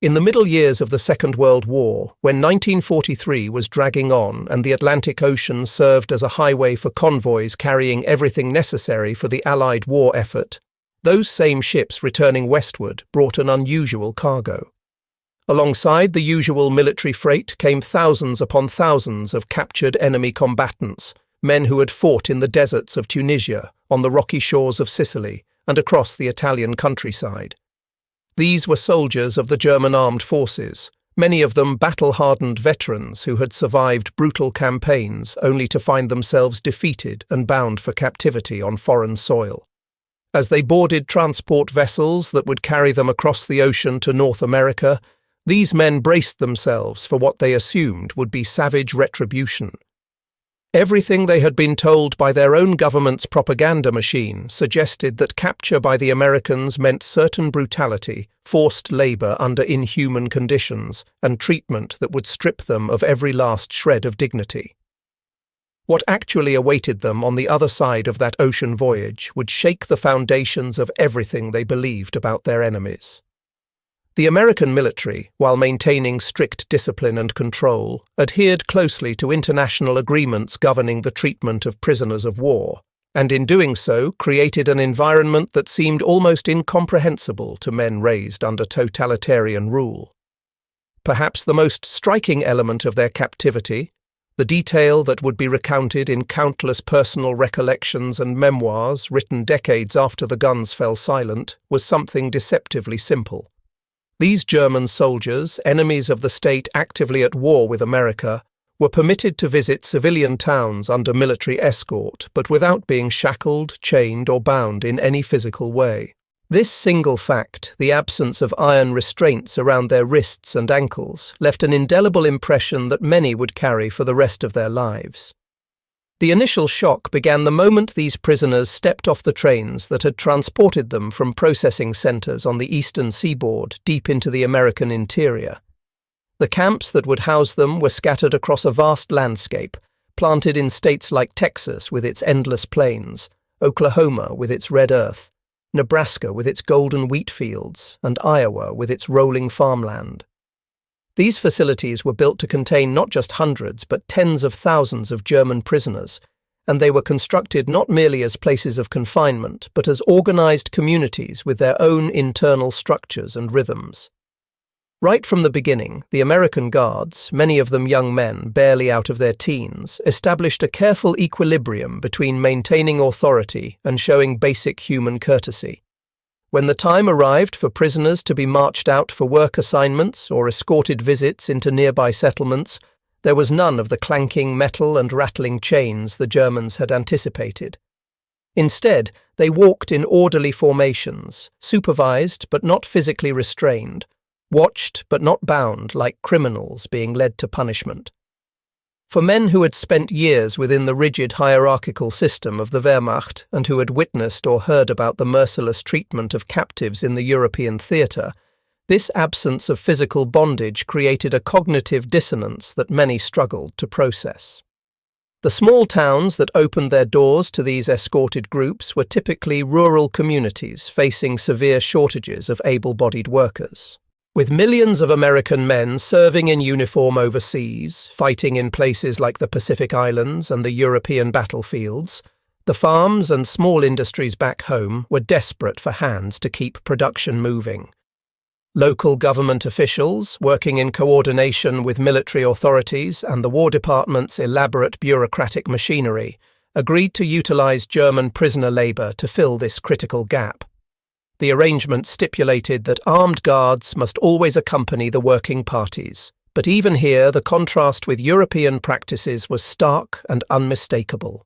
In the middle years of the Second World War, when 1943 was dragging on and the Atlantic Ocean served as a highway for convoys carrying everything necessary for the Allied war effort, those same ships returning westward brought an unusual cargo. Alongside the usual military freight came thousands upon thousands of captured enemy combatants, men who had fought in the deserts of Tunisia, on the rocky shores of Sicily, and across the Italian countryside. These were soldiers of the German armed forces, many of them battle-hardened veterans who had survived brutal campaigns only to find themselves defeated and bound for captivity on foreign soil. As they boarded transport vessels that would carry them across the ocean to North America, these men braced themselves for what they assumed would be savage retribution. Everything they had been told by their own government's propaganda machine suggested that capture by the Americans meant certain brutality, forced labor under inhuman conditions, and treatment that would strip them of every last shred of dignity. What actually awaited them on the other side of that ocean voyage would shake the foundations of everything they believed about their enemies. The American military, while maintaining strict discipline and control, adhered closely to international agreements governing the treatment of prisoners of war, and in doing so created an environment that seemed almost incomprehensible to men raised under totalitarian rule. Perhaps the most striking element of their captivity, the detail that would be recounted in countless personal recollections and memoirs written decades after the guns fell silent, was something deceptively simple. These German soldiers, enemies of the state actively at war with America, were permitted to visit civilian towns under military escort, but without being shackled, chained, or bound in any physical way. This single fact, the absence of iron restraints around their wrists and ankles, left an indelible impression that many would carry for the rest of their lives. The initial shock began the moment these prisoners stepped off the trains that had transported them from processing centers on the eastern seaboard deep into the American interior. The camps that would house them were scattered across a vast landscape, planted in states like Texas with its endless plains, Oklahoma with its red earth, Nebraska with its golden wheat fields, and Iowa with its rolling farmland. These facilities were built to contain not just hundreds but tens of thousands of German prisoners, and they were constructed not merely as places of confinement but as organized communities with their own internal structures and rhythms. Right from the beginning, the American guards, many of them young men barely out of their teens, established a careful equilibrium between maintaining authority and showing basic human courtesy. When the time arrived for prisoners to be marched out for work assignments or escorted visits into nearby settlements, there was none of the clanking metal and rattling chains the Germans had anticipated. Instead, they walked in orderly formations, supervised but not physically restrained, watched but not bound like criminals being led to punishment. For men who had spent years within the rigid hierarchical system of the Wehrmacht and who had witnessed or heard about the merciless treatment of captives in the European theatre, this absence of physical bondage created a cognitive dissonance that many struggled to process. The small towns that opened their doors to these escorted groups were typically rural communities facing severe shortages of able-bodied workers. With millions of American men serving in uniform overseas, fighting in places like the Pacific Islands and the European battlefields, the farms and small industries back home were desperate for hands to keep production moving. Local government officials, working in coordination with military authorities and the War Department's elaborate bureaucratic machinery, agreed to utilize German prisoner labor to fill this critical gap. The arrangement stipulated that armed guards must always accompany the working parties, but even here the contrast with European practices was stark and unmistakable.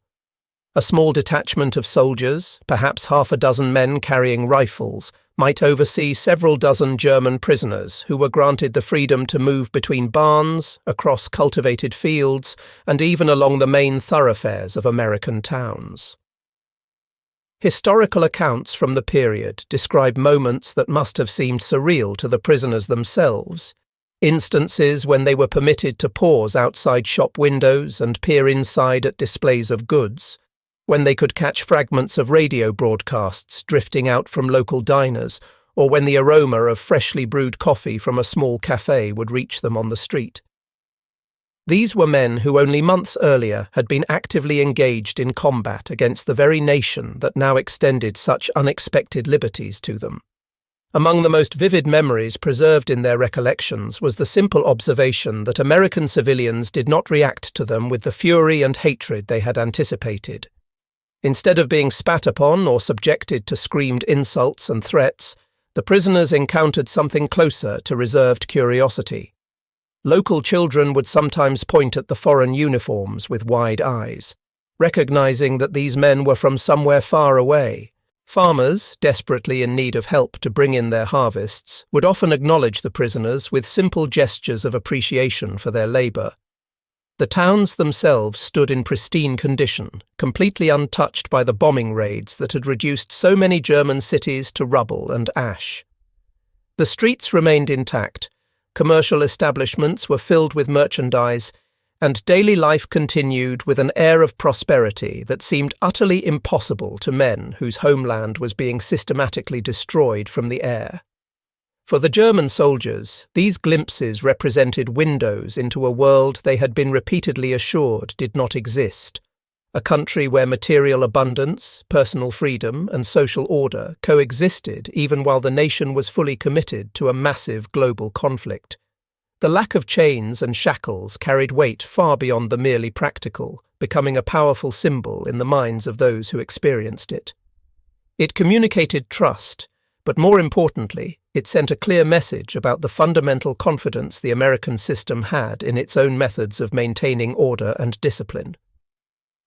A small detachment of soldiers, perhaps half a dozen men carrying rifles, might oversee several dozen German prisoners who were granted the freedom to move between barns, across cultivated fields, and even along the main thoroughfares of American towns. Historical accounts from the period describe moments that must have seemed surreal to the prisoners themselves, instances when they were permitted to pause outside shop windows and peer inside at displays of goods, when they could catch fragments of radio broadcasts drifting out from local diners, or when the aroma of freshly brewed coffee from a small cafe would reach them on the street. These were men who only months earlier had been actively engaged in combat against the very nation that now extended such unexpected liberties to them. Among the most vivid memories preserved in their recollections was the simple observation that American civilians did not react to them with the fury and hatred they had anticipated. Instead of being spat upon or subjected to screamed insults and threats, the prisoners encountered something closer to reserved curiosity. Local children would sometimes point at the foreign uniforms with wide eyes, recognizing that these men were from somewhere far away. Farmers, desperately in need of help to bring in their harvests, would often acknowledge the prisoners with simple gestures of appreciation for their labor. The towns themselves stood in pristine condition, completely untouched by the bombing raids that had reduced so many German cities to rubble and ash. The streets remained intact, commercial establishments were filled with merchandise, and daily life continued with an air of prosperity that seemed utterly impossible to men whose homeland was being systematically destroyed from the air. For the German soldiers, these glimpses represented windows into a world they had been repeatedly assured did not exist, a country where material abundance, personal freedom, and social order coexisted even while the nation was fully committed to a massive global conflict. The lack of chains and shackles carried weight far beyond the merely practical, becoming a powerful symbol in the minds of those who experienced it. It communicated trust, but more importantly, it sent a clear message about the fundamental confidence the American system had in its own methods of maintaining order and discipline.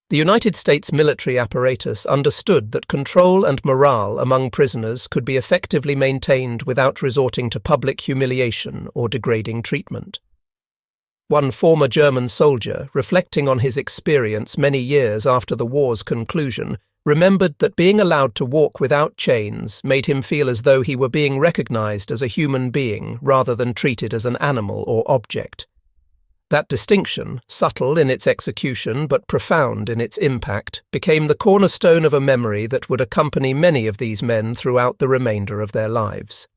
The United States military apparatus understood that control and morale among prisoners could be effectively maintained without resorting to public humiliation or degrading treatment. One former German soldier, reflecting on his experience many years after the war's conclusion, remembered that being allowed to walk without chains made him feel as though he were being recognized as a human being rather than treated as an animal or object. That distinction, subtle in its execution but profound in its impact, became the cornerstone of a memory that would accompany many of these men throughout the remainder of their lives.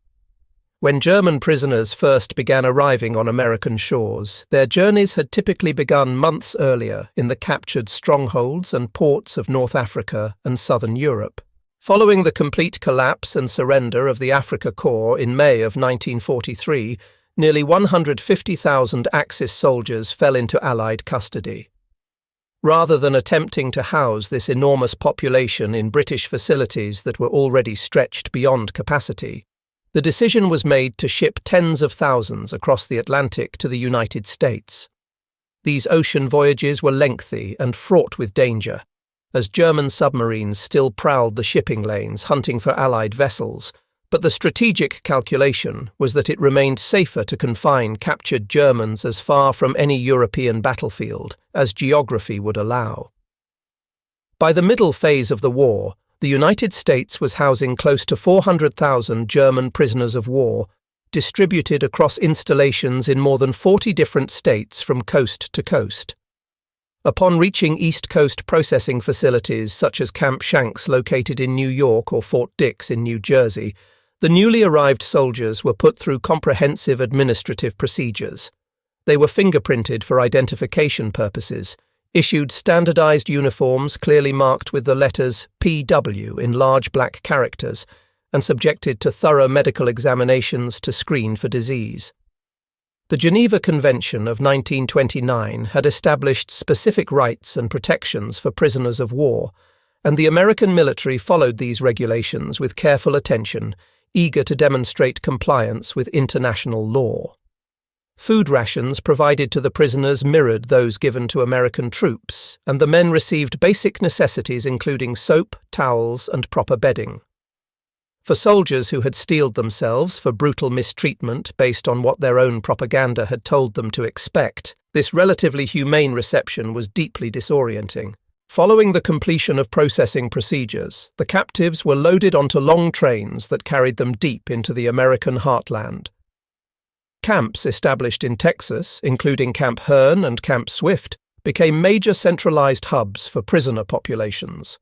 When German prisoners first began arriving on American shores, their journeys had typically begun months earlier in the captured strongholds and ports of North Africa and southern Europe. Following the complete collapse and surrender of the Afrika Korps in May of 1943, nearly 150,000 Axis soldiers fell into Allied custody. Rather than attempting to house this enormous population in British facilities that were already stretched beyond capacity, the decision was made to ship tens of thousands across the Atlantic to the United States. These ocean voyages were lengthy and fraught with danger, as German submarines still prowled the shipping lanes hunting for Allied vessels, but the strategic calculation was that it remained safer to confine captured Germans as far from any European battlefield as geography would allow. By the middle phase of the war, the United States was housing close to 400,000 German prisoners of war, distributed across installations in more than 40 different states from coast to coast. Upon reaching East Coast processing facilities such as Camp Shanks located in New York or Fort Dix in New Jersey, the newly arrived soldiers were put through comprehensive administrative procedures. They were fingerprinted for identification purposes, issued standardized uniforms clearly marked with the letters PW in large black characters, and subjected to thorough medical examinations to screen for disease. The Geneva Convention of 1929 had established specific rights and protections for prisoners of war, and the American military followed these regulations with careful attention, eager to demonstrate compliance with international law. Food rations provided to the prisoners mirrored those given to American troops, and the men received basic necessities including soap, towels, and proper bedding. For soldiers who had steeled themselves for brutal mistreatment based on what their own propaganda had told them to expect, this relatively humane reception was deeply disorienting. Following the completion of processing procedures, the captives were loaded onto long trains that carried them deep into the American heartland. Camps established in Texas, including Camp Hearn and Camp Swift, became major centralized hubs for prisoner populations.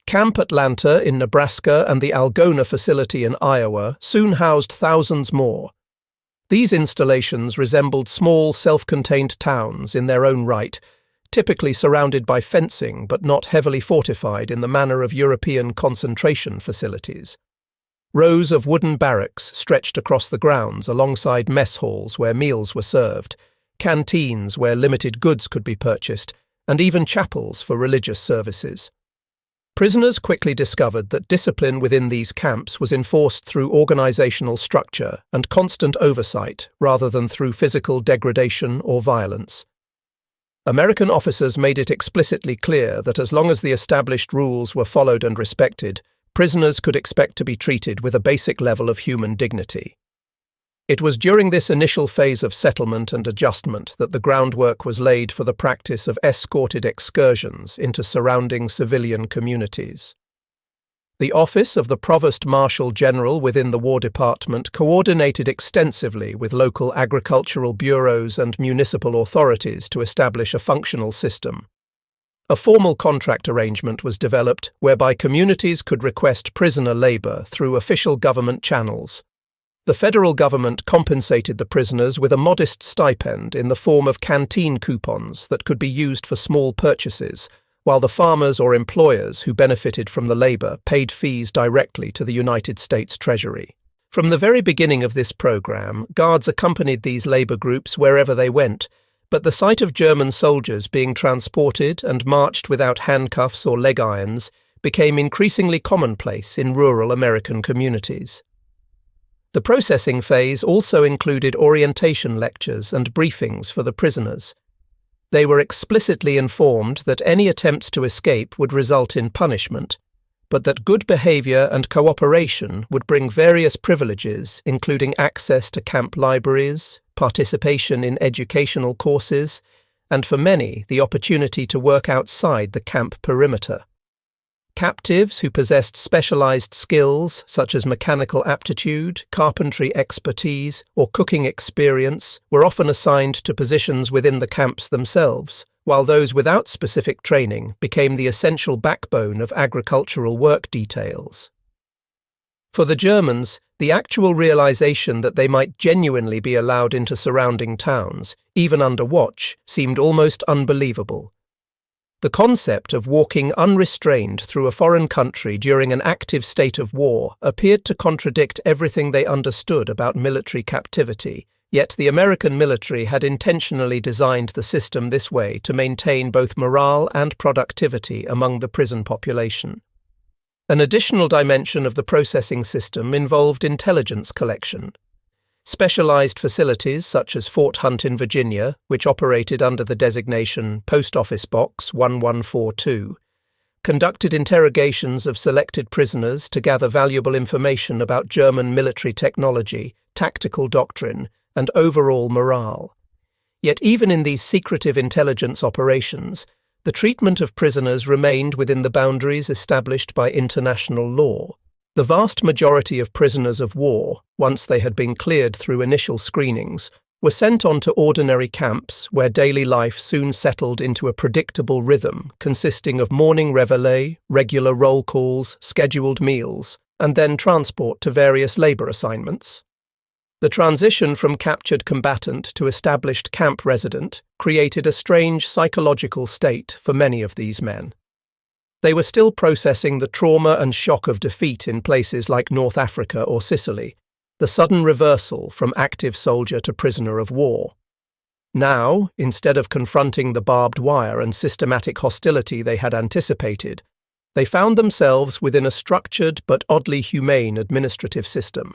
Camp Atlanta in Nebraska and the Algona facility in Iowa soon housed thousands more. These installations resembled small, self-contained towns in their own right, typically surrounded by fencing but not heavily fortified in the manner of European concentration facilities. Rows of wooden barracks stretched across the grounds alongside mess halls where meals were served, canteens where limited goods could be purchased, and even chapels for religious services. Prisoners quickly discovered that discipline within these camps was enforced through organizational structure and constant oversight rather than through physical degradation or violence. American officers made it explicitly clear that as long as the established rules were followed and respected, prisoners could expect to be treated with a basic level of human dignity. It was during this initial phase of settlement and adjustment that the groundwork was laid for the practice of escorted excursions into surrounding civilian communities. The Office of the Provost Marshal General within the War Department coordinated extensively with local agricultural bureaus and municipal authorities to establish a functional system. A formal contract arrangement was developed whereby communities could request prisoner labor through official government channels. The federal government compensated the prisoners with a modest stipend in the form of canteen coupons that could be used for small purchases, while the farmers or employers who benefited from the labor paid fees directly to the United States Treasury. From the very beginning of this program, guards accompanied these labor groups wherever they went, but the sight of German soldiers being transported and marched without handcuffs or leg irons became increasingly commonplace in rural American communities. The processing phase also included orientation lectures and briefings for the prisoners. They were explicitly informed that any attempts to escape would result in punishment, but that good behavior and cooperation would bring various privileges, including access to camp libraries, participation in educational courses, and for many, the opportunity to work outside the camp perimeter. Captives who possessed specialized skills such as mechanical aptitude, carpentry expertise, or cooking experience were often assigned to positions within the camps themselves, while those without specific training became the essential backbone of agricultural work details. For the Germans, the actual realization that they might genuinely be allowed into surrounding towns, even under watch, seemed almost unbelievable. The concept of walking unrestrained through a foreign country during an active state of war appeared to contradict everything they understood about military captivity, yet the American military had intentionally designed the system this way to maintain both morale and productivity among the prison population. An additional dimension of the processing system involved intelligence collection. Specialized facilities such as Fort Hunt in Virginia, which operated under the designation Post Office Box 1142, conducted interrogations of selected prisoners to gather valuable information about German military technology, tactical doctrine, and overall morale. Yet even in these secretive intelligence operations, the treatment of prisoners remained within the boundaries established by international law. The vast majority of prisoners of war, once they had been cleared through initial screenings, were sent on to ordinary camps where daily life soon settled into a predictable rhythm consisting of morning réveillé, regular roll calls, scheduled meals, and then transport to various labor assignments. The transition from captured combatant to established camp resident created a strange psychological state for many of these men. They were still processing the trauma and shock of defeat in places like North Africa or Sicily, the sudden reversal from active soldier to prisoner of war. Now, instead of confronting the barbed wire and systematic hostility they had anticipated, they found themselves within a structured but oddly humane administrative system.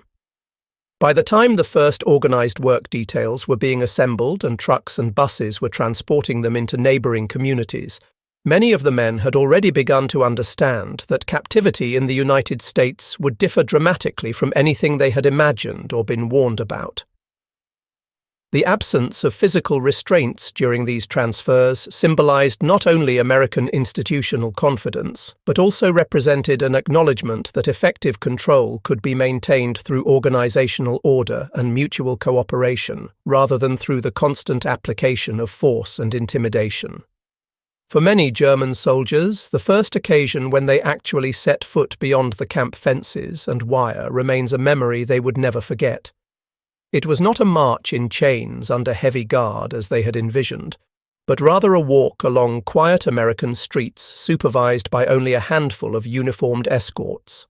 By the time the first organized work details were being assembled and trucks and buses were transporting them into neighboring communities, many of the men had already begun to understand that captivity in the United States would differ dramatically from anything they had imagined or been warned about. The absence of physical restraints during these transfers symbolized not only American institutional confidence, but also represented an acknowledgement that effective control could be maintained through organizational order and mutual cooperation, rather than through the constant application of force and intimidation. For many German soldiers, the first occasion when they actually set foot beyond the camp fences and wire remains a memory they would never forget. It was not a march in chains under heavy guard as they had envisioned, but rather a walk along quiet American streets supervised by only a handful of uniformed escorts.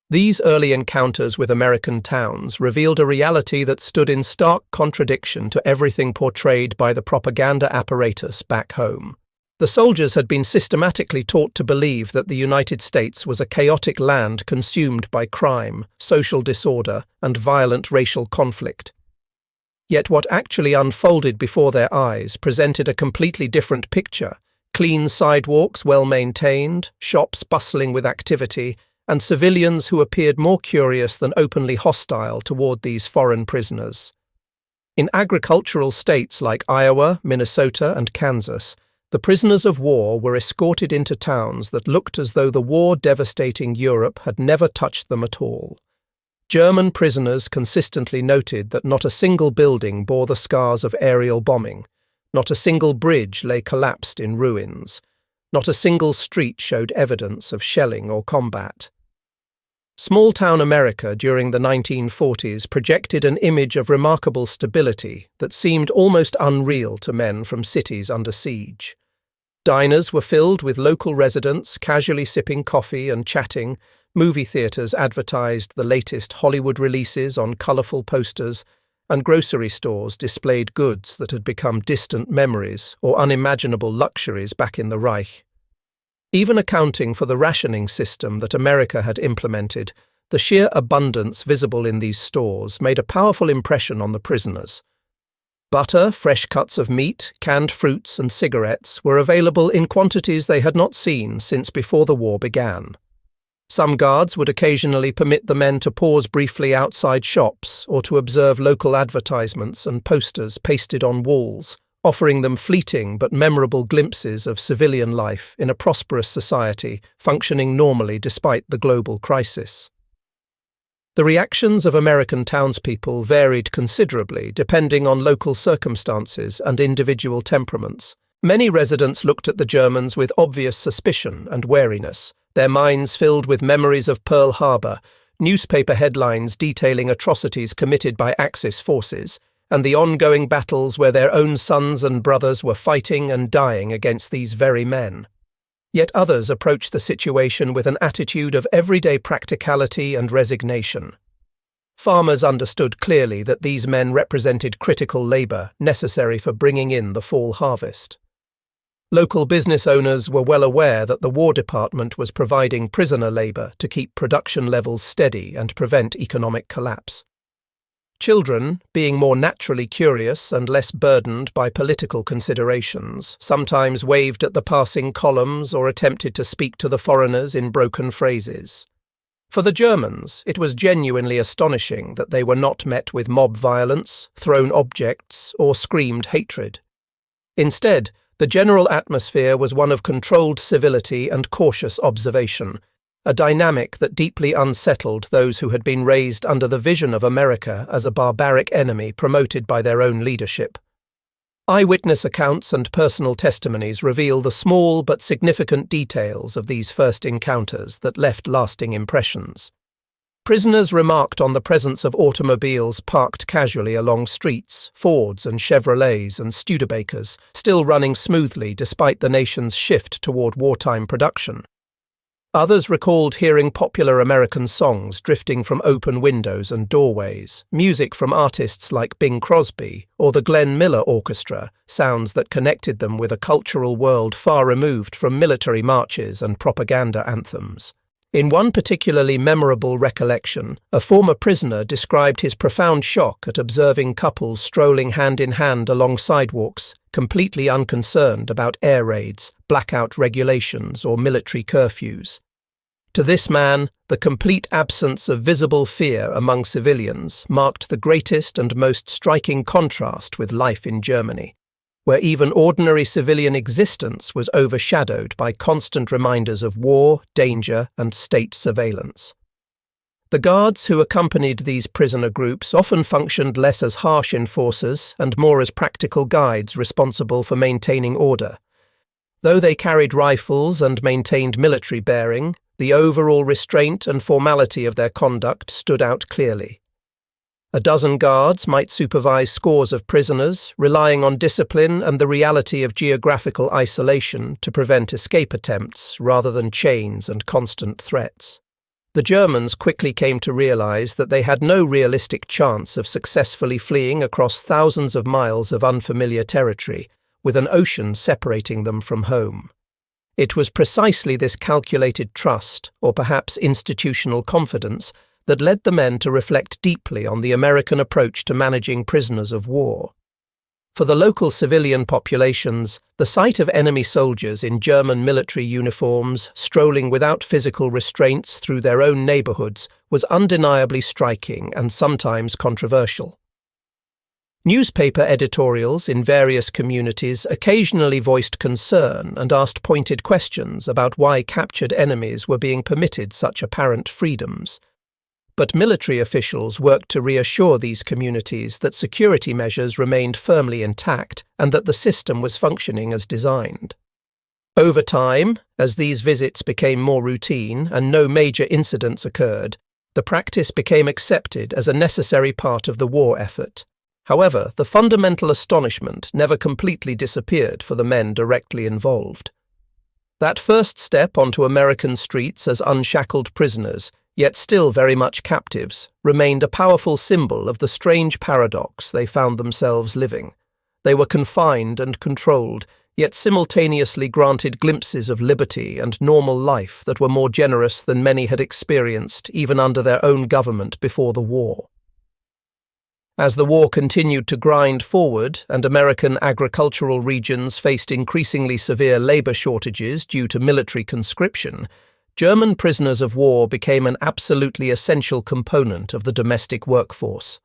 These early encounters with American towns revealed a reality that stood in stark contradiction to everything portrayed by the propaganda apparatus back home. The soldiers had been systematically taught to believe that the United States was a chaotic land consumed by crime, social disorder, and violent racial conflict. Yet what actually unfolded before their eyes presented a completely different picture: clean sidewalks well maintained, shops bustling with activity, and civilians who appeared more curious than openly hostile toward these foreign prisoners. In agricultural states like Iowa, Minnesota, and Kansas, the prisoners of war were escorted into towns that looked as though the war-devastating Europe had never touched them at all. German prisoners consistently noted that not a single building bore the scars of aerial bombing, not a single bridge lay collapsed in ruins, not a single street showed evidence of shelling or combat. Small-town America during the 1940s projected an image of remarkable stability that seemed almost unreal to men from cities under siege. Diners were filled with local residents casually sipping coffee and chatting, movie theaters advertised the latest Hollywood releases on colourful posters, and grocery stores displayed goods that had become distant memories or unimaginable luxuries back in the Reich. Even accounting for the rationing system that America had implemented, the sheer abundance visible in these stores made a powerful impression on the prisoners. Butter, fresh cuts of meat, canned fruits, and cigarettes were available in quantities they had not seen since before the war began. Some guards would occasionally permit the men to pause briefly outside shops or to observe local advertisements and posters pasted on walls, offering them fleeting but memorable glimpses of civilian life in a prosperous society functioning normally despite the global crisis. The reactions of American townspeople varied considerably depending on local circumstances and individual temperaments. Many residents looked at the Germans with obvious suspicion and wariness, their minds filled with memories of Pearl Harbor, newspaper headlines detailing atrocities committed by Axis forces, and the ongoing battles where their own sons and brothers were fighting and dying against these very men. Yet others approached the situation with an attitude of everyday practicality and resignation. Farmers understood clearly that these men represented critical labour necessary for bringing in the fall harvest. Local business owners were well aware that the War Department was providing prisoner labour to keep production levels steady and prevent economic collapse. Children, being more naturally curious and less burdened by political considerations, sometimes waved at the passing columns or attempted to speak to the foreigners in broken phrases. For the Germans, it was genuinely astonishing that they were not met with mob violence, thrown objects, or screamed hatred. Instead, the general atmosphere was one of controlled civility and cautious observation, a dynamic that deeply unsettled those who had been raised under the vision of America as a barbaric enemy promoted by their own leadership. Eyewitness accounts and personal testimonies reveal the small but significant details of these first encounters that left lasting impressions. Prisoners remarked on the presence of automobiles parked casually along streets, Fords and Chevrolets and Studebakers, still running smoothly despite the nation's shift toward wartime production. Others recalled hearing popular American songs drifting from open windows and doorways, music from artists like Bing Crosby or the Glenn Miller Orchestra, sounds that connected them with a cultural world far removed from military marches and propaganda anthems. In one particularly memorable recollection, a former prisoner described his profound shock at observing couples strolling hand-in-hand along sidewalks, completely unconcerned about air raids, blackout regulations, or military curfews. To this man, the complete absence of visible fear among civilians marked the greatest and most striking contrast with life in Germany, where even ordinary civilian existence was overshadowed by constant reminders of war, danger, and state surveillance. The guards who accompanied these prisoner groups often functioned less as harsh enforcers and more as practical guides responsible for maintaining order. Though they carried rifles and maintained military bearing, the overall restraint and formality of their conduct stood out clearly. A dozen guards might supervise scores of prisoners, relying on discipline and the reality of geographical isolation to prevent escape attempts rather than chains and constant threats. The Germans quickly came to realize that they had no realistic chance of successfully fleeing across thousands of miles of unfamiliar territory, with an ocean separating them from home. It was precisely this calculated trust, or perhaps institutional confidence, that led the men to reflect deeply on the American approach to managing prisoners of war. For the local civilian populations, the sight of enemy soldiers in German military uniforms strolling without physical restraints through their own neighborhoods was undeniably striking and sometimes controversial. Newspaper editorials in various communities occasionally voiced concern and asked pointed questions about why captured enemies were being permitted such apparent freedoms. But military officials worked to reassure these communities that security measures remained firmly intact and that the system was functioning as designed. Over time, as these visits became more routine and no major incidents occurred, the practice became accepted as a necessary part of the war effort. However, the fundamental astonishment never completely disappeared for the men directly involved. That first step onto American streets as unshackled prisoners, yet still very much captives, remained a powerful symbol of the strange paradox they found themselves living. They were confined and controlled, yet simultaneously granted glimpses of liberty and normal life that were more generous than many had experienced even under their own government before the war. As the war continued to grind forward and American agricultural regions faced increasingly severe labor shortages due to military conscription, German prisoners of war became an absolutely essential component of the domestic workforce.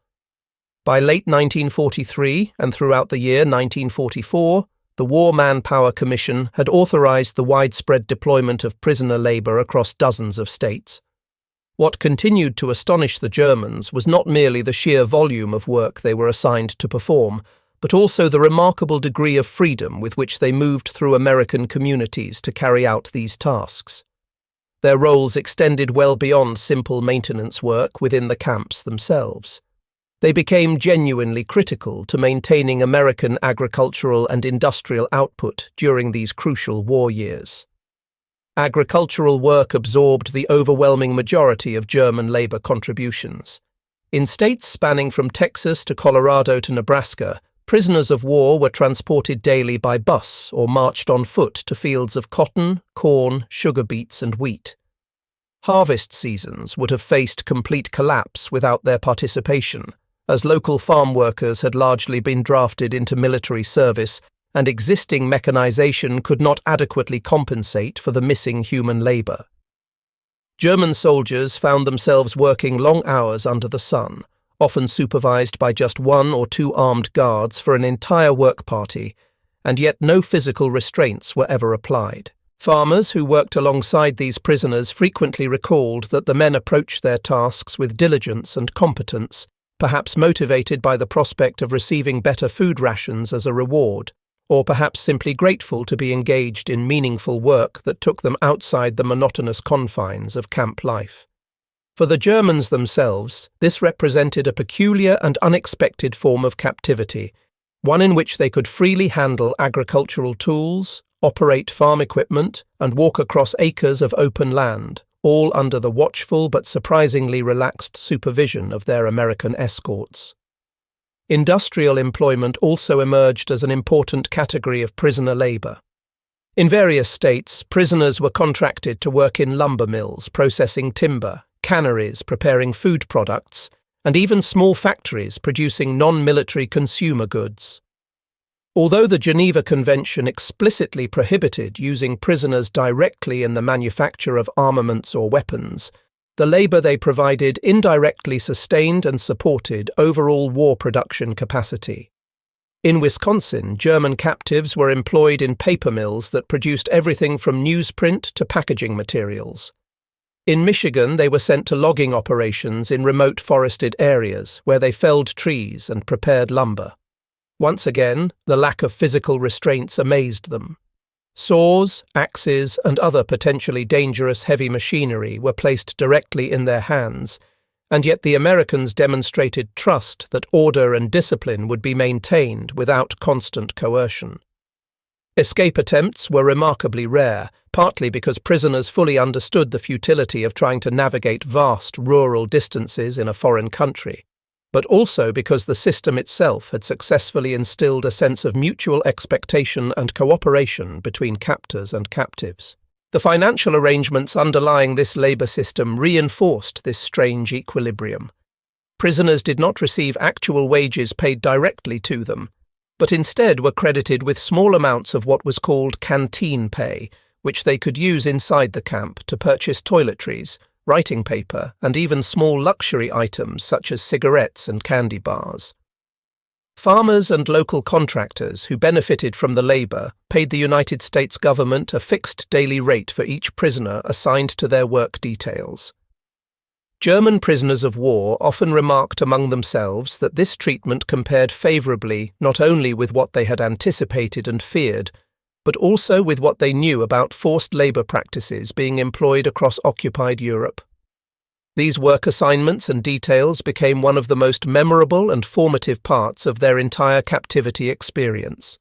By late 1943 and throughout the year 1944, the War Manpower Commission had authorized the widespread deployment of prisoner labor across dozens of states. What continued to astonish the Germans was not merely the sheer volume of work they were assigned to perform, but also the remarkable degree of freedom with which they moved through American communities to carry out these tasks. Their roles extended well beyond simple maintenance work within the camps themselves. They became genuinely critical to maintaining American agricultural and industrial output during these crucial war years. Agricultural work absorbed the overwhelming majority of German labor contributions. In states spanning from Texas to Colorado to Nebraska, prisoners of war were transported daily by bus or marched on foot to fields of cotton, corn, sugar beets, and wheat. Harvest seasons would have faced complete collapse without their participation, as local farm workers had largely been drafted into military service and existing mechanization could not adequately compensate for the missing human labor. German soldiers found themselves working long hours under the sun, often supervised by just one or two armed guards for an entire work party, and yet no physical restraints were ever applied. Farmers who worked alongside these prisoners frequently recalled that the men approached their tasks with diligence and competence, perhaps motivated by the prospect of receiving better food rations as a reward, or perhaps simply grateful to be engaged in meaningful work that took them outside the monotonous confines of camp life. For the Germans themselves, this represented a peculiar and unexpected form of captivity, one in which they could freely handle agricultural tools, operate farm equipment, and walk across acres of open land, all under the watchful but surprisingly relaxed supervision of their American escorts. Industrial employment also emerged as an important category of prisoner labor. In various states, prisoners were contracted to work in lumber mills processing timber, canneries preparing food products, and even small factories producing non-military consumer goods. Although the Geneva Convention explicitly prohibited using prisoners directly in the manufacture of armaments or weapons, the labor they provided indirectly sustained and supported overall war production capacity. In Wisconsin, German captives were employed in paper mills that produced everything from newsprint to packaging materials. In Michigan, they were sent to logging operations in remote forested areas where they felled trees and prepared lumber. Once again, the lack of physical restraints amazed them. Saws, axes, and other potentially dangerous heavy machinery were placed directly in their hands, and yet the Americans demonstrated trust that order and discipline would be maintained without constant coercion. Escape attempts were remarkably rare, partly because prisoners fully understood the futility of trying to navigate vast rural distances in a foreign country, but also because the system itself had successfully instilled a sense of mutual expectation and cooperation between captors and captives. The financial arrangements underlying this labor system reinforced this strange equilibrium. Prisoners did not receive actual wages paid directly to them, but instead were credited with small amounts of what was called canteen pay, which they could use inside the camp to purchase toiletries, writing paper, and even small luxury items such as cigarettes and candy bars. Farmers and local contractors who benefited from the labor paid the United States government a fixed daily rate for each prisoner assigned to their work details. German prisoners of war often remarked among themselves that this treatment compared favorably not only with what they had anticipated and feared, but also with what they knew about forced labor practices being employed across occupied Europe. These work assignments and details became one of the most memorable and formative parts of their entire captivity experience.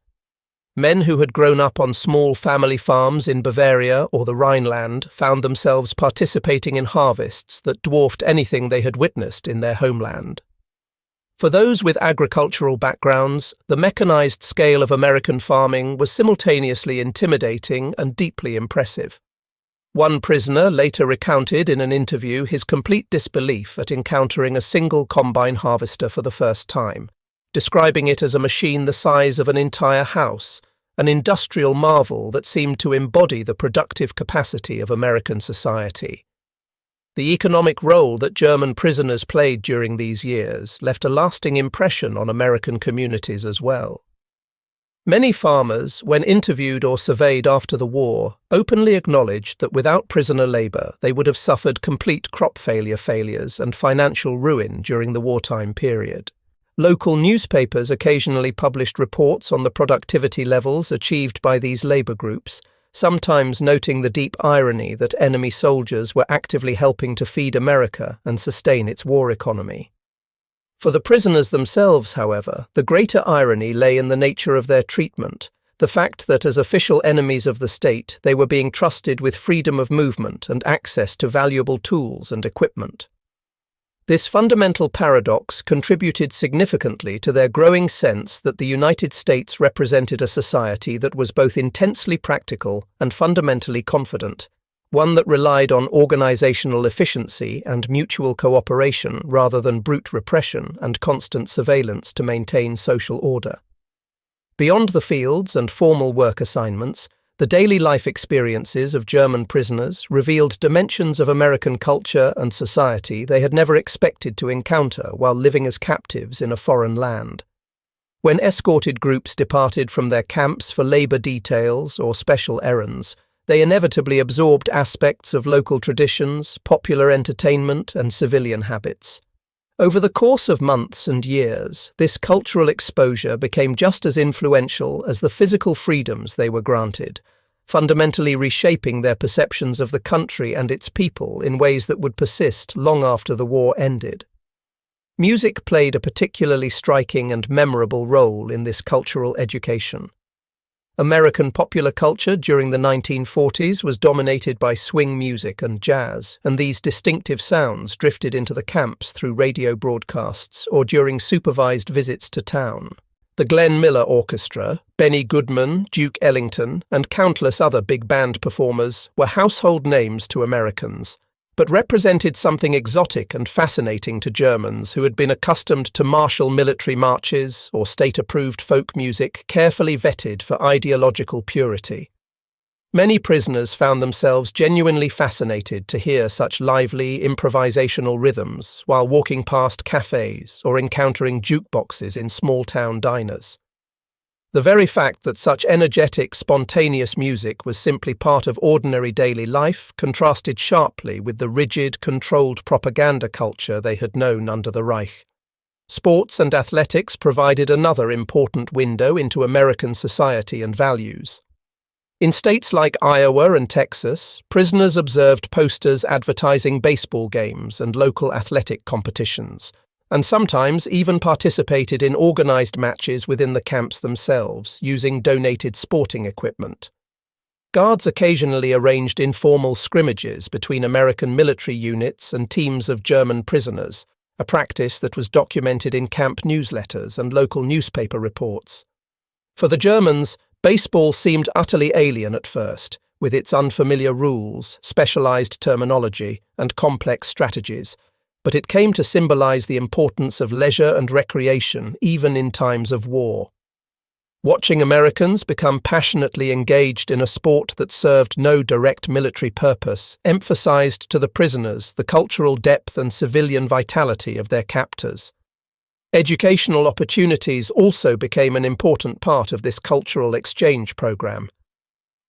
Men who had grown up on small family farms in Bavaria or the Rhineland found themselves participating in harvests that dwarfed anything they had witnessed in their homeland. For those with agricultural backgrounds, the mechanized scale of American farming was simultaneously intimidating and deeply impressive. One prisoner later recounted in an interview his complete disbelief at encountering a single combine harvester for the first time, describing it as a machine the size of an entire house, an industrial marvel that seemed to embody the productive capacity of American society. The economic role that German prisoners played during these years left a lasting impression on American communities as well. Many farmers, when interviewed or surveyed after the war, openly acknowledged that without prisoner labor they would have suffered complete crop failures and financial ruin during the wartime period. Local newspapers occasionally published reports on the productivity levels achieved by these labor groups, sometimes noting the deep irony that enemy soldiers were actively helping to feed America and sustain its war economy. For the prisoners themselves, however, the greater irony lay in the nature of their treatment, the fact that as official enemies of the state they were being trusted with freedom of movement and access to valuable tools and equipment. This fundamental paradox contributed significantly to their growing sense that the United States represented a society that was both intensely practical and fundamentally confident, one that relied on organizational efficiency and mutual cooperation rather than brute repression and constant surveillance to maintain social order. Beyond the fields and formal work assignments, the daily life experiences of German prisoners revealed dimensions of American culture and society they had never expected to encounter while living as captives in a foreign land. When escorted groups departed from their camps for labor details or special errands, they inevitably absorbed aspects of local traditions, popular entertainment, and civilian habits. Over the course of months and years, this cultural exposure became just as influential as the physical freedoms they were granted, fundamentally reshaping their perceptions of the country and its people in ways that would persist long after the war ended. Music played a particularly striking and memorable role in this cultural education. American popular culture during the 1940s was dominated by swing music and jazz, and these distinctive sounds drifted into the camps through radio broadcasts or during supervised visits to town. The Glenn Miller Orchestra, Benny Goodman, Duke Ellington, and countless other big band performers were household names to Americans, but represented something exotic and fascinating to Germans who had been accustomed to martial military marches or state-approved folk music carefully vetted for ideological purity. Many prisoners found themselves genuinely fascinated to hear such lively, improvisational rhythms while walking past cafes or encountering jukeboxes in small-town diners. The very fact that such energetic, spontaneous music was simply part of ordinary daily life contrasted sharply with the rigid, controlled propaganda culture they had known under the Reich. Sports and athletics provided another important window into American society and values. In states like Iowa and Texas, prisoners observed posters advertising baseball games and local athletic competitions, and sometimes even participated in organized matches within the camps themselves, using donated sporting equipment. Guards occasionally arranged informal scrimmages between American military units and teams of German prisoners, a practice that was documented in camp newsletters and local newspaper reports. For the Germans, baseball seemed utterly alien at first, with its unfamiliar rules, specialized terminology, and complex strategies, but it came to symbolize the importance of leisure and recreation even in times of war. Watching Americans become passionately engaged in a sport that served no direct military purpose emphasized to the prisoners the cultural depth and civilian vitality of their captors. Educational opportunities also became an important part of this cultural exchange program.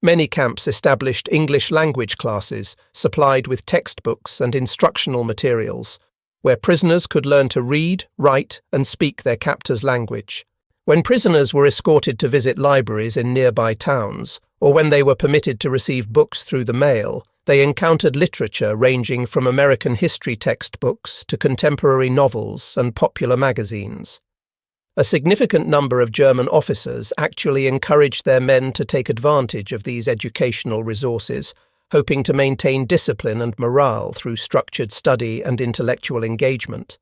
Many camps established English language classes, supplied with textbooks and instructional materials, where prisoners could learn to read, write, and speak their captors' language. When prisoners were escorted to visit libraries in nearby towns, or when they were permitted to receive books through the mail, they encountered literature ranging from American history textbooks to contemporary novels and popular magazines. A significant number of German officers actually encouraged their men to take advantage of these educational resources, hoping to maintain discipline and morale through structured study and intellectual engagement.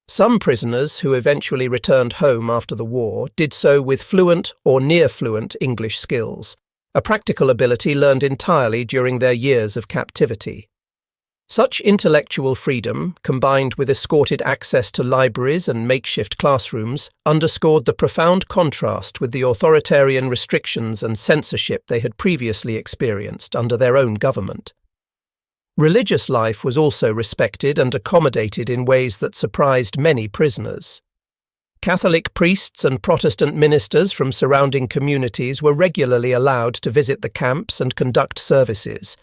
Some prisoners who eventually returned home after the war did so with fluent or near-fluent English skills, a practical ability learned entirely during their years of captivity. Such intellectual freedom, combined with escorted access to libraries and makeshift classrooms, underscored the profound contrast with the authoritarian restrictions and censorship they had previously experienced under their own government. Religious life was also respected and accommodated in ways that surprised many prisoners. Catholic priests and Protestant ministers from surrounding communities were regularly allowed to visit the camps and conduct services,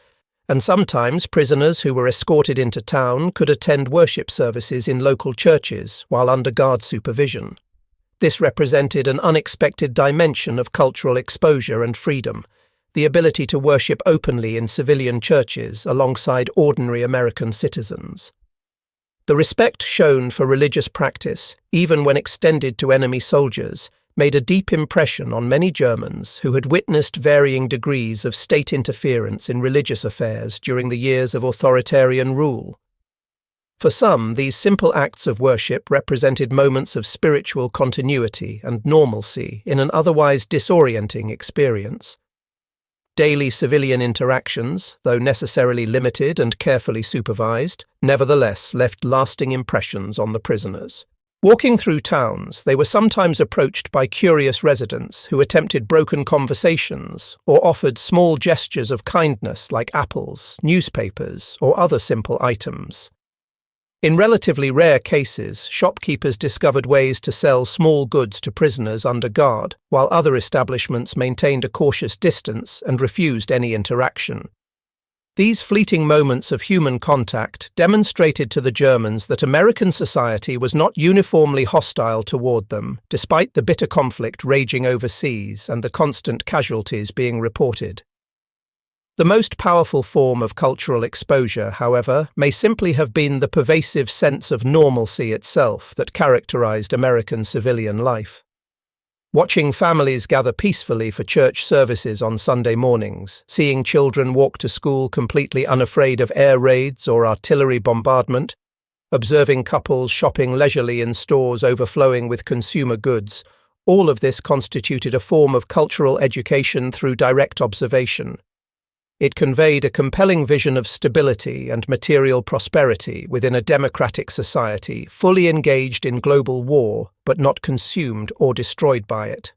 and sometimes prisoners who were escorted into town could attend worship services in local churches while under guard supervision. This represented an unexpected dimension of cultural exposure and freedom, the ability to worship openly in civilian churches alongside ordinary American citizens. The respect shown for religious practice, even when extended to enemy soldiers, made a deep impression on many Germans who had witnessed varying degrees of state interference in religious affairs during the years of authoritarian rule. For some, these simple acts of worship represented moments of spiritual continuity and normalcy in an otherwise disorienting experience. Daily civilian interactions, though necessarily limited and carefully supervised, nevertheless left lasting impressions on the prisoners. Walking through towns, they were sometimes approached by curious residents who attempted broken conversations or offered small gestures of kindness like apples, newspapers, or other simple items. In relatively rare cases, shopkeepers discovered ways to sell small goods to prisoners under guard, while other establishments maintained a cautious distance and refused any interaction. These fleeting moments of human contact demonstrated to the Germans that American society was not uniformly hostile toward them, despite the bitter conflict raging overseas and the constant casualties being reported. The most powerful form of cultural exposure, however, may simply have been the pervasive sense of normalcy itself that characterized American civilian life. Watching families gather peacefully for church services on Sunday mornings, seeing children walk to school completely unafraid of air raids or artillery bombardment, observing couples shopping leisurely in stores overflowing with consumer goods, all of this constituted a form of cultural education through direct observation. It conveyed a compelling vision of stability and material prosperity within a democratic society fully engaged in global war but not consumed or destroyed by it.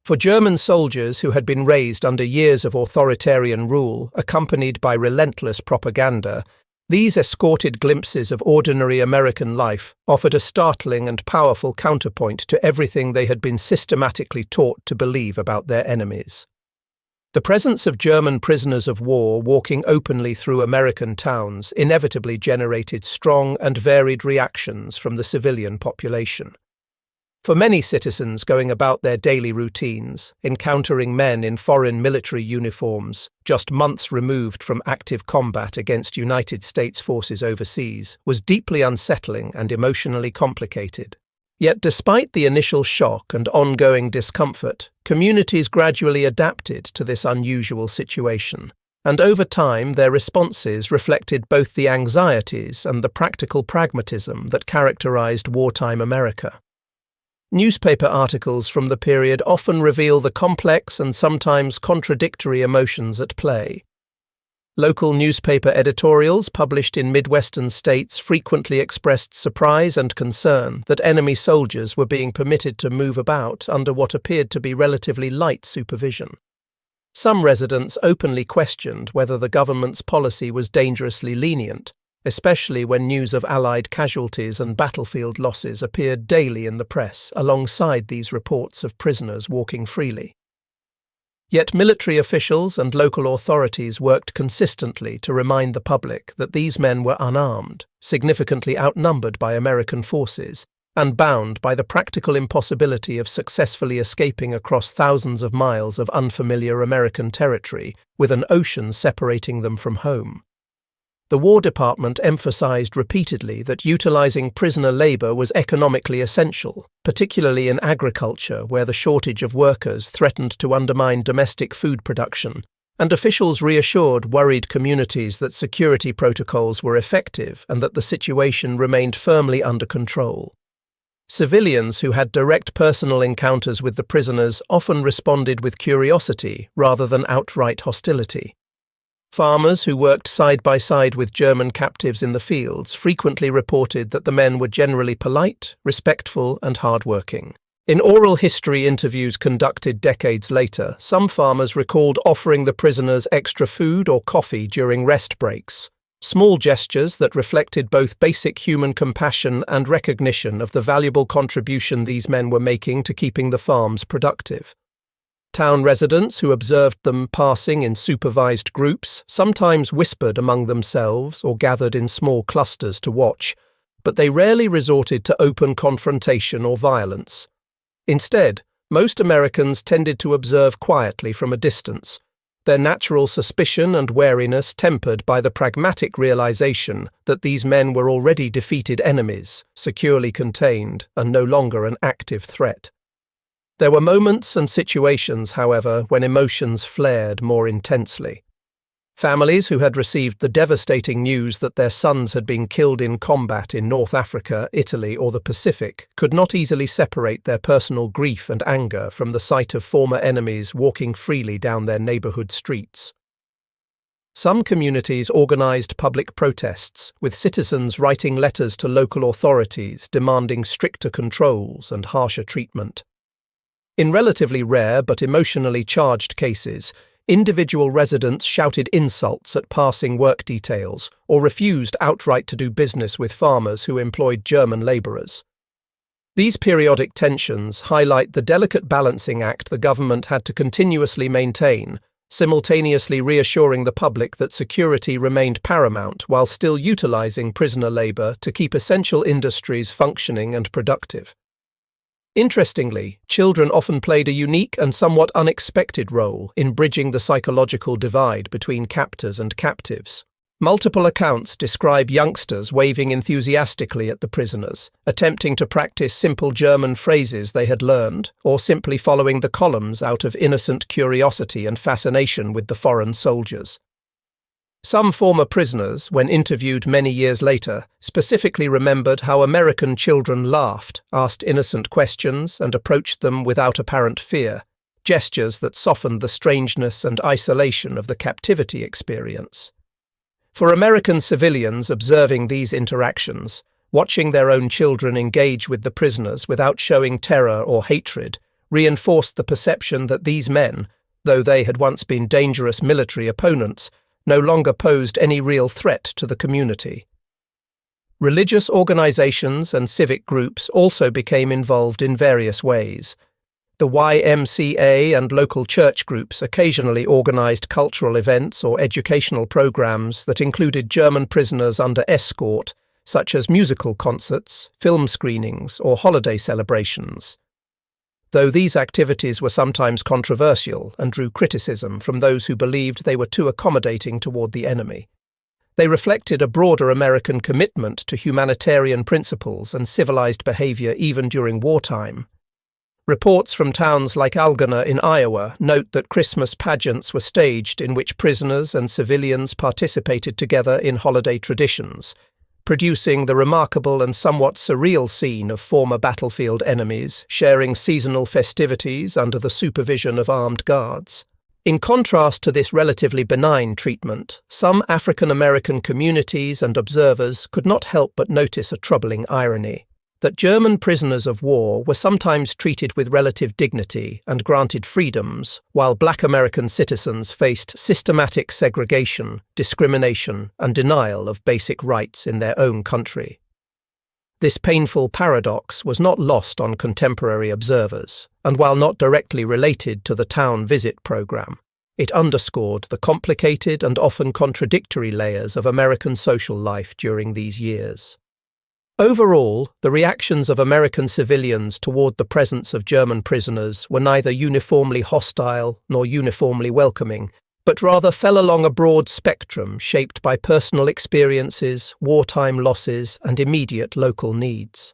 For German soldiers who had been raised under years of authoritarian rule, accompanied by relentless propaganda, these escorted glimpses of ordinary American life offered a startling and powerful counterpoint to everything they had been systematically taught to believe about their enemies. The presence of German prisoners of war walking openly through American towns inevitably generated strong and varied reactions from the civilian population. For many citizens going about their daily routines, encountering men in foreign military uniforms, just months removed from active combat against United States forces overseas, was deeply unsettling and emotionally complicated. Yet despite the initial shock and ongoing discomfort, communities gradually adapted to this unusual situation, and over time their responses reflected both the anxieties and the practical pragmatism that characterized wartime America. Newspaper articles from the period often reveal the complex and sometimes contradictory emotions at play. Local newspaper editorials published in Midwestern states frequently expressed surprise and concern that enemy soldiers were being permitted to move about under what appeared to be relatively light supervision. Some residents openly questioned whether the government's policy was dangerously lenient, especially when news of Allied casualties and battlefield losses appeared daily in the press alongside these reports of prisoners walking freely. Yet military officials and local authorities worked consistently to remind the public that these men were unarmed, significantly outnumbered by American forces, and bound by the practical impossibility of successfully escaping across thousands of miles of unfamiliar American territory with an ocean separating them from home. The War Department emphasized repeatedly that utilizing prisoner labor was economically essential, particularly in agriculture where the shortage of workers threatened to undermine domestic food production, and officials reassured worried communities that security protocols were effective and that the situation remained firmly under control. Civilians who had direct personal encounters with the prisoners often responded with curiosity rather than outright hostility. Farmers who worked side by side with German captives in the fields frequently reported that the men were generally polite, respectful, and hard-working. In oral history interviews conducted decades later, some farmers recalled offering the prisoners extra food or coffee during rest breaks, small gestures that reflected both basic human compassion and recognition of the valuable contribution these men were making to keeping the farms productive. Town residents who observed them passing in supervised groups sometimes whispered among themselves or gathered in small clusters to watch, but they rarely resorted to open confrontation or violence. Instead, most Americans tended to observe quietly from a distance, their natural suspicion and wariness tempered by the pragmatic realization that these men were already defeated enemies, securely contained, and no longer an active threat. There were moments and situations, however, when emotions flared more intensely. Families who had received the devastating news that their sons had been killed in combat in North Africa, Italy, or the Pacific could not easily separate their personal grief and anger from the sight of former enemies walking freely down their neighborhood streets. Some communities organized public protests, with citizens writing letters to local authorities demanding stricter controls and harsher treatment. In relatively rare but emotionally charged cases, individual residents shouted insults at passing work details or refused outright to do business with farmers who employed German laborers. These periodic tensions highlight the delicate balancing act the government had to continuously maintain, simultaneously reassuring the public that security remained paramount while still utilizing prisoner labor to keep essential industries functioning and productive. Interestingly, children often played a unique and somewhat unexpected role in bridging the psychological divide between captors and captives. Multiple accounts describe youngsters waving enthusiastically at the prisoners, attempting to practice simple German phrases they had learned, or simply following the columns out of innocent curiosity and fascination with the foreign soldiers. Some former prisoners, when interviewed many years later, specifically remembered how American children laughed, asked innocent questions, and approached them without apparent fear, gestures that softened the strangeness and isolation of the captivity experience. For American civilians observing these interactions, watching their own children engage with the prisoners without showing terror or hatred, reinforced the perception that these men, though they had once been dangerous military opponents, no longer posed any real threat to the community. Religious organizations and civic groups also became involved in various ways. The YMCA and local church groups occasionally organized cultural events or educational programs that included German prisoners under escort, such as musical concerts, film screenings, or holiday celebrations. Though these activities were sometimes controversial and drew criticism from those who believed they were too accommodating toward the enemy, they reflected a broader American commitment to humanitarian principles and civilized behavior even during wartime. Reports from towns like Algona in Iowa note that Christmas pageants were staged in which prisoners and civilians participated together in holiday traditions, producing the remarkable and somewhat surreal scene of former battlefield enemies sharing seasonal festivities under the supervision of armed guards. In contrast to this relatively benign treatment, some African American communities and observers could not help but notice a troubling irony: that German prisoners of war were sometimes treated with relative dignity and granted freedoms, while Black American citizens faced systematic segregation, discrimination, and denial of basic rights in their own country. This painful paradox was not lost on contemporary observers, and while not directly related to the town visit program, it underscored the complicated and often contradictory layers of American social life during these years. Overall, the reactions of American civilians toward the presence of German prisoners were neither uniformly hostile nor uniformly welcoming, but rather fell along a broad spectrum shaped by personal experiences, wartime losses, and immediate local needs.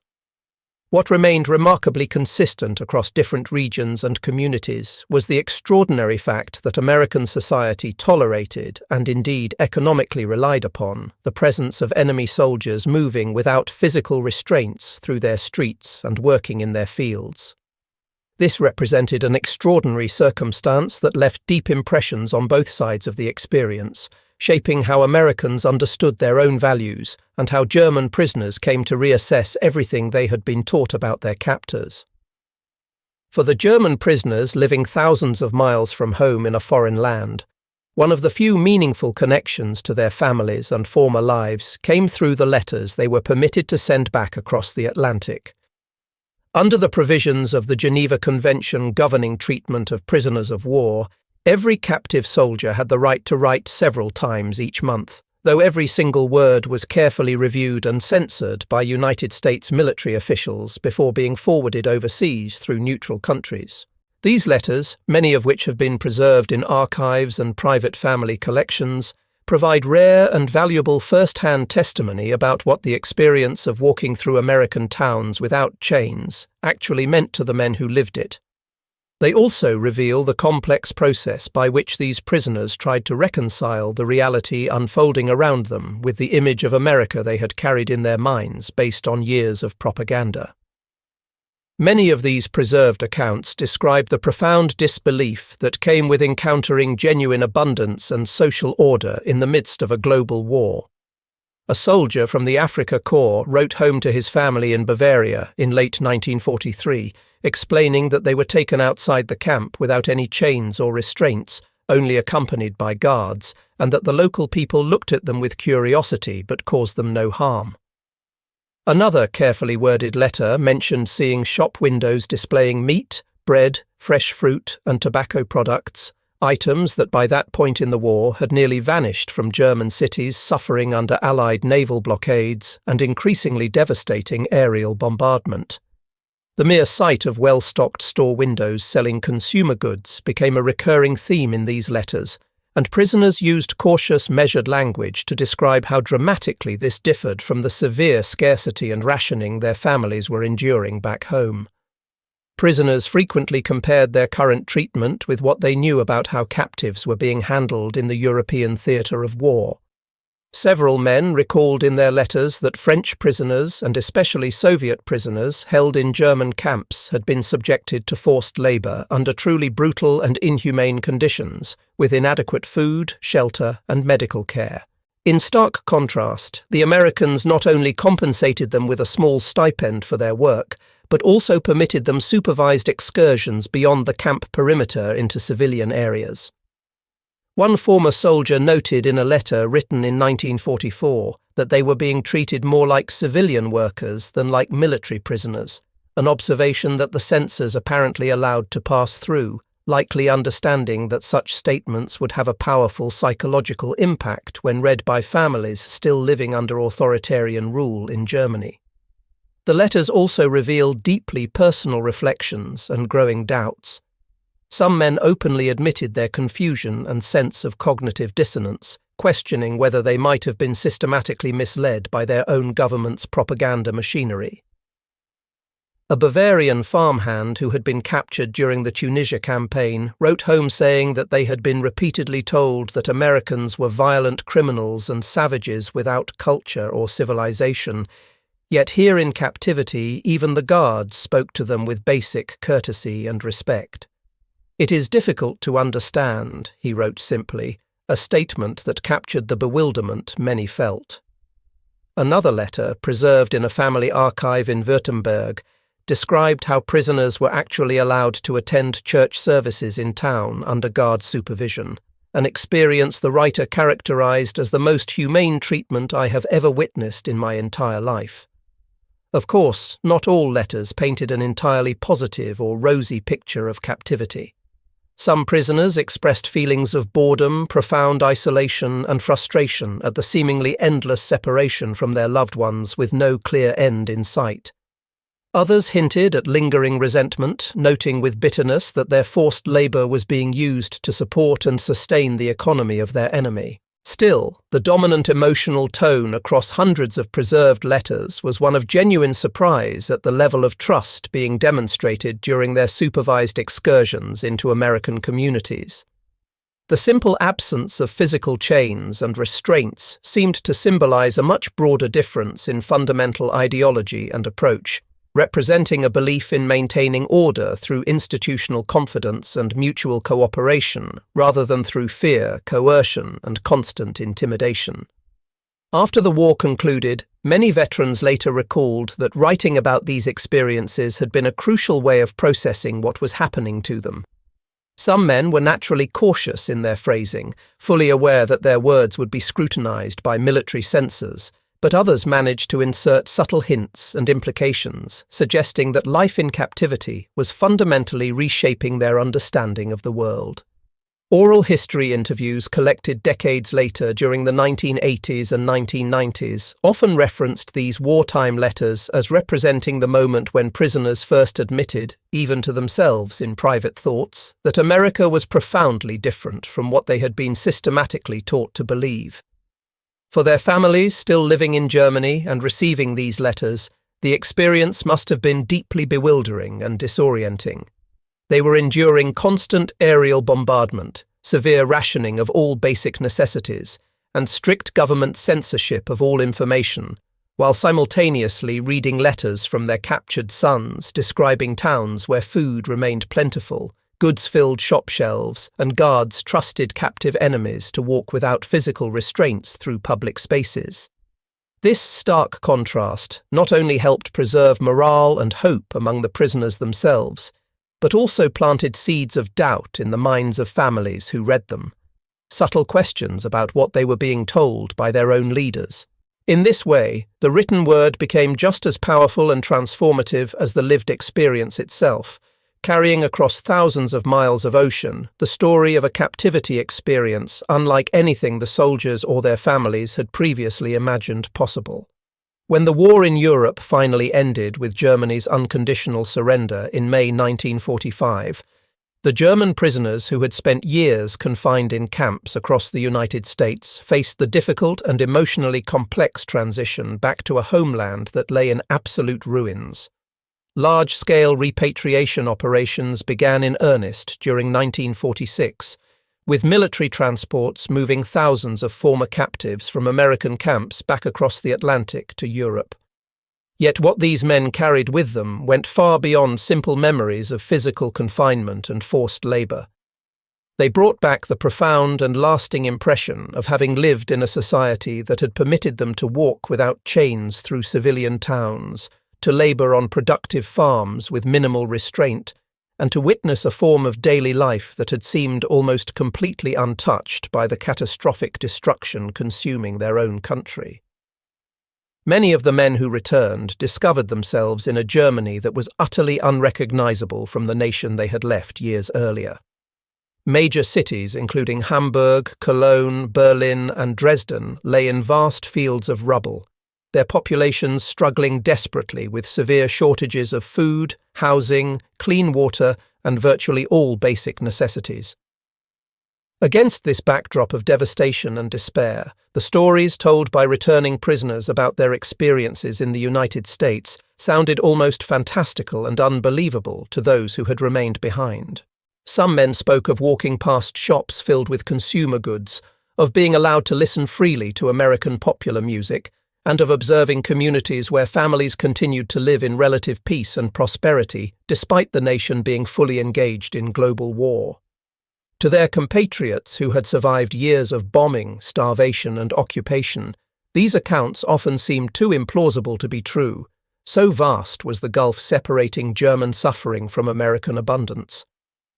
What remained remarkably consistent across different regions and communities was the extraordinary fact that American society tolerated, and indeed economically relied upon, the presence of enemy soldiers moving without physical restraints through their streets and working in their fields. This represented an extraordinary circumstance that left deep impressions on both sides of the experience, shaping how Americans understood their own values and how German prisoners came to reassess everything they had been taught about their captors. For the German prisoners living thousands of miles from home in a foreign land, one of the few meaningful connections to their families and former lives came through the letters they were permitted to send back across the Atlantic. Under the provisions of the Geneva Convention governing treatment of prisoners of war, every captive soldier had the right to write several times each month, though every single word was carefully reviewed and censored by United States military officials before being forwarded overseas through neutral countries. These letters, many of which have been preserved in archives and private family collections, provide rare and valuable first-hand testimony about what the experience of walking through American towns without chains actually meant to the men who lived it. They also reveal the complex process by which these prisoners tried to reconcile the reality unfolding around them with the image of America they had carried in their minds based on years of propaganda. Many of these preserved accounts describe the profound disbelief that came with encountering genuine abundance and social order in the midst of a global war. A soldier from the Afrika Korps wrote home to his family in Bavaria in late 1943, explaining that they were taken outside the camp without any chains or restraints, only accompanied by guards, and that the local people looked at them with curiosity but caused them no harm. Another carefully worded letter mentioned seeing shop windows displaying meat, bread, fresh fruit, and tobacco products, items that by that point in the war had nearly vanished from German cities suffering under Allied naval blockades and increasingly devastating aerial bombardment. The mere sight of well-stocked store windows selling consumer goods became a recurring theme in these letters, and prisoners used cautious, measured language to describe how dramatically this differed from the severe scarcity and rationing their families were enduring back home. Prisoners frequently compared their current treatment with what they knew about how captives were being handled in the European theatre of war. Several men recalled in their letters that French prisoners, and especially Soviet prisoners, held in German camps had been subjected to forced labour under truly brutal and inhumane conditions, with inadequate food, shelter, and medical care. In stark contrast, the Americans not only compensated them with a small stipend for their work, but also permitted them supervised excursions beyond the camp perimeter into civilian areas. One former soldier noted in a letter written in 1944 that they were being treated more like civilian workers than like military prisoners, an observation that the censors apparently allowed to pass through, likely understanding that such statements would have a powerful psychological impact when read by families still living under authoritarian rule in Germany. The letters also reveal deeply personal reflections and growing doubts. Some men openly admitted their confusion and sense of cognitive dissonance, questioning whether they might have been systematically misled by their own government's propaganda machinery. A Bavarian farmhand who had been captured during the Tunisia campaign wrote home saying that they had been repeatedly told that Americans were violent criminals and savages without culture or civilization, yet here in captivity even the guards spoke to them with basic courtesy and respect. "It is difficult to understand," he wrote simply, a statement that captured the bewilderment many felt. Another letter, preserved in a family archive in Württemberg, described how prisoners were actually allowed to attend church services in town under guard supervision, an experience the writer characterized as the most humane treatment I have ever witnessed in my entire life. Of course, not all letters painted an entirely positive or rosy picture of captivity. Some prisoners expressed feelings of boredom, profound isolation, and frustration at the seemingly endless separation from their loved ones with no clear end in sight. Others hinted at lingering resentment, noting with bitterness that their forced labour was being used to support and sustain the economy of their enemy. Still, the dominant emotional tone across hundreds of preserved letters was one of genuine surprise at the level of trust being demonstrated during their supervised excursions into American communities. The simple absence of physical chains and restraints seemed to symbolize a much broader difference in fundamental ideology and approach, representing a belief in maintaining order through institutional confidence and mutual cooperation, rather than through fear, coercion, and constant intimidation. After the war concluded, many veterans later recalled that writing about these experiences had been a crucial way of processing what was happening to them. Some men were naturally cautious in their phrasing, fully aware that their words would be scrutinized by military censors, but others managed to insert subtle hints and implications, suggesting that life in captivity was fundamentally reshaping their understanding of the world. Oral history interviews collected decades later during the 1980s and 1990s often referenced these wartime letters as representing the moment when prisoners first admitted, even to themselves in private thoughts, that America was profoundly different from what they had been systematically taught to believe. For their families still living in Germany and receiving these letters, the experience must have been deeply bewildering and disorienting. They were enduring constant aerial bombardment, severe rationing of all basic necessities, and strict government censorship of all information, while simultaneously reading letters from their captured sons describing towns where food remained plentiful, goods filled shop shelves, and guards trusted captive enemies to walk without physical restraints through public spaces. This stark contrast not only helped preserve morale and hope among the prisoners themselves, but also planted seeds of doubt in the minds of families who read them, subtle questions about what they were being told by their own leaders. In this way, the written word became just as powerful and transformative as the lived experience itself, carrying across thousands of miles of ocean the story of a captivity experience unlike anything the soldiers or their families had previously imagined possible. When the war in Europe finally ended with Germany's unconditional surrender in May 1945, the German prisoners who had spent years confined in camps across the United States faced the difficult and emotionally complex transition back to a homeland that lay in absolute ruins. Large-scale repatriation operations began in earnest during 1946, with military transports moving thousands of former captives from American camps back across the Atlantic to Europe. Yet what these men carried with them went far beyond simple memories of physical confinement and forced labor. They brought back the profound and lasting impression of having lived in a society that had permitted them to walk without chains through civilian towns, to labor on productive farms with minimal restraint, and to witness a form of daily life that had seemed almost completely untouched by the catastrophic destruction consuming their own country. Many of the men who returned discovered themselves in a Germany that was utterly unrecognizable from the nation they had left years earlier. Major cities, including Hamburg, Cologne, Berlin, and Dresden, lay in vast fields of rubble, their populations struggling desperately with severe shortages of food, housing, clean water, and virtually all basic necessities. Against this backdrop of devastation and despair, the stories told by returning prisoners about their experiences in the United States sounded almost fantastical and unbelievable to those who had remained behind. Some men spoke of walking past shops filled with consumer goods, of being allowed to listen freely to American popular music, and of observing communities where families continued to live in relative peace and prosperity despite the nation being fully engaged in global war. To their compatriots who had survived years of bombing, starvation, and occupation, these accounts often seemed too implausible to be true, so vast was the gulf separating German suffering from American abundance.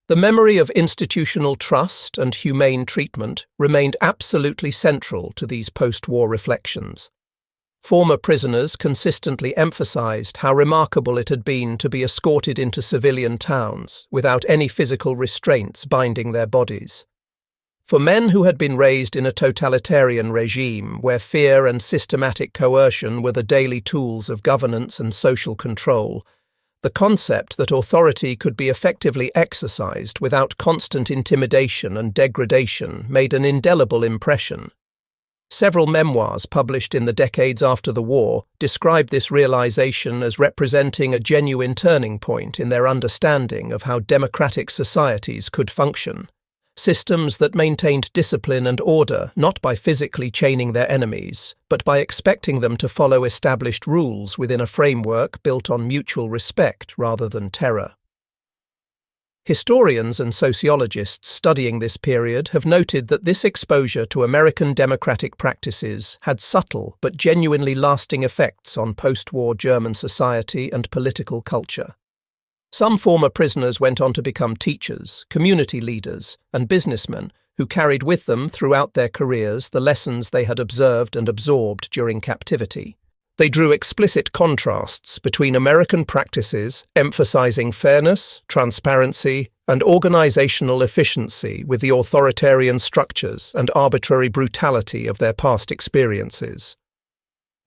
The memory of institutional trust and humane treatment remained absolutely central to these post-war reflections. Former prisoners consistently emphasized how remarkable it had been to be escorted into civilian towns without any physical restraints binding their bodies. For men who had been raised in a totalitarian regime where fear and systematic coercion were the daily tools of governance and social control, the concept that authority could be effectively exercised without constant intimidation and degradation made an indelible impression. Several memoirs published in the decades after the war describe this realization as representing a genuine turning point in their understanding of how democratic societies could function. Systems that maintained discipline and order not by physically chaining their enemies, but by expecting them to follow established rules within a framework built on mutual respect rather than terror. Historians and sociologists studying this period have noted that this exposure to American democratic practices had subtle but genuinely lasting effects on post-war German society and political culture. Some former prisoners went on to become teachers, community leaders, and businessmen who carried with them throughout their careers the lessons they had observed and absorbed during captivity. They drew explicit contrasts between American practices emphasizing fairness, transparency, and organizational efficiency with the authoritarian structures and arbitrary brutality of their past experiences.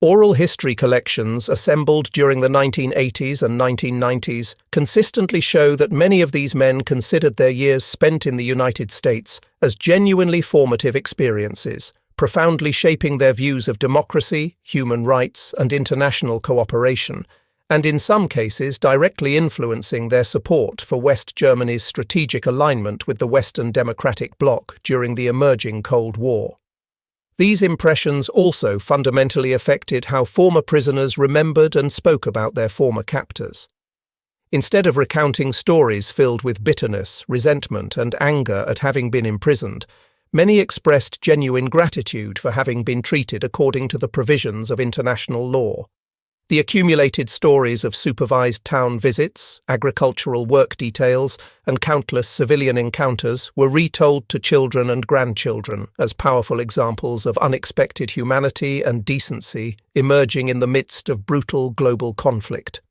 Oral history collections assembled during the 1980s and 1990s consistently show that many of these men considered their years spent in the United States as genuinely formative experiences, profoundly shaping their views of democracy, human rights, and international cooperation, and in some cases directly influencing their support for West Germany's strategic alignment with the Western democratic bloc during the emerging Cold War. These impressions also fundamentally affected how former prisoners remembered and spoke about their former captors. Instead of recounting stories filled with bitterness, resentment, and anger at having been imprisoned, many expressed genuine gratitude for having been treated according to the provisions of international law. The accumulated stories of supervised town visits, agricultural work details, and countless civilian encounters were retold to children and grandchildren as powerful examples of unexpected humanity and decency emerging in the midst of brutal global conflict.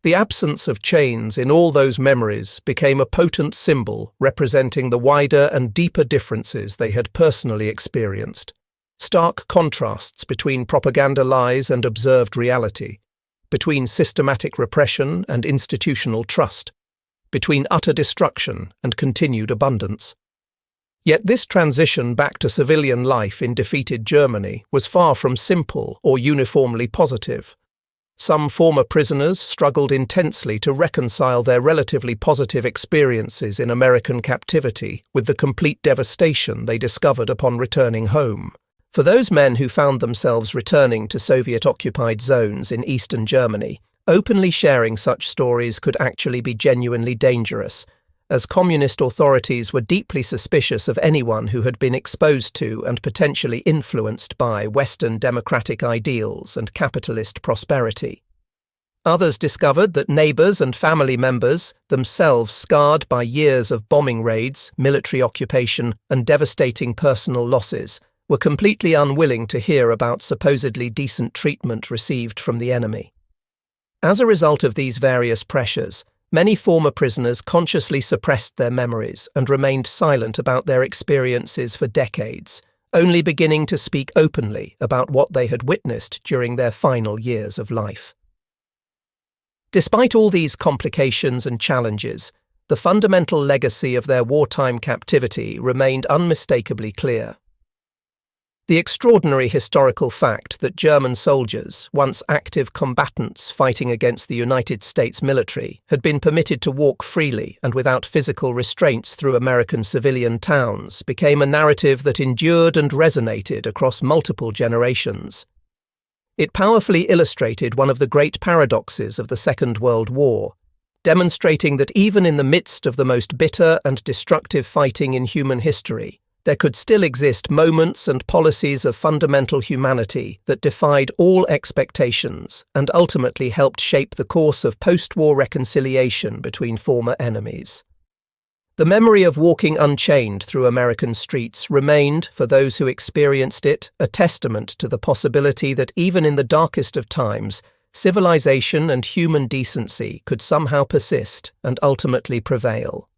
The absence of chains in all those memories became a potent symbol representing the wider and deeper differences they had personally experienced. Stark contrasts between propaganda lies and observed reality, between systematic repression and institutional trust, between utter destruction and continued abundance. Yet this transition back to civilian life in defeated Germany was far from simple or uniformly positive. Some former prisoners struggled intensely to reconcile their relatively positive experiences in American captivity with the complete devastation they discovered upon returning home. For those men who found themselves returning to Soviet-occupied zones in eastern Germany, openly sharing such stories could actually be genuinely dangerous, as communist authorities were deeply suspicious of anyone who had been exposed to and potentially influenced by Western democratic ideals and capitalist prosperity. Others discovered that neighbors and family members, themselves scarred by years of bombing raids, military occupation, and devastating personal losses, were completely unwilling to hear about supposedly decent treatment received from the enemy. As a result of these various pressures, Many former prisoners consciously suppressed their memories and remained silent about their experiences for decades, only beginning to speak openly about what they had witnessed during their final years of life. Despite all these complications and challenges, the fundamental legacy of their wartime captivity remained unmistakably clear. The extraordinary historical fact that German soldiers, once active combatants fighting against the United States military, had been permitted to walk freely and without physical restraints through American civilian towns became a narrative that endured and resonated across multiple generations. It powerfully illustrated one of the great paradoxes of the Second World War, demonstrating that even in the midst of the most bitter and destructive fighting in human history, there could still exist moments and policies of fundamental humanity that defied all expectations and ultimately helped shape the course of post-war reconciliation between former enemies. The memory of walking unchained through American streets remained, for those who experienced it, a testament to the possibility that even in the darkest of times, civilization and human decency could somehow persist and ultimately prevail.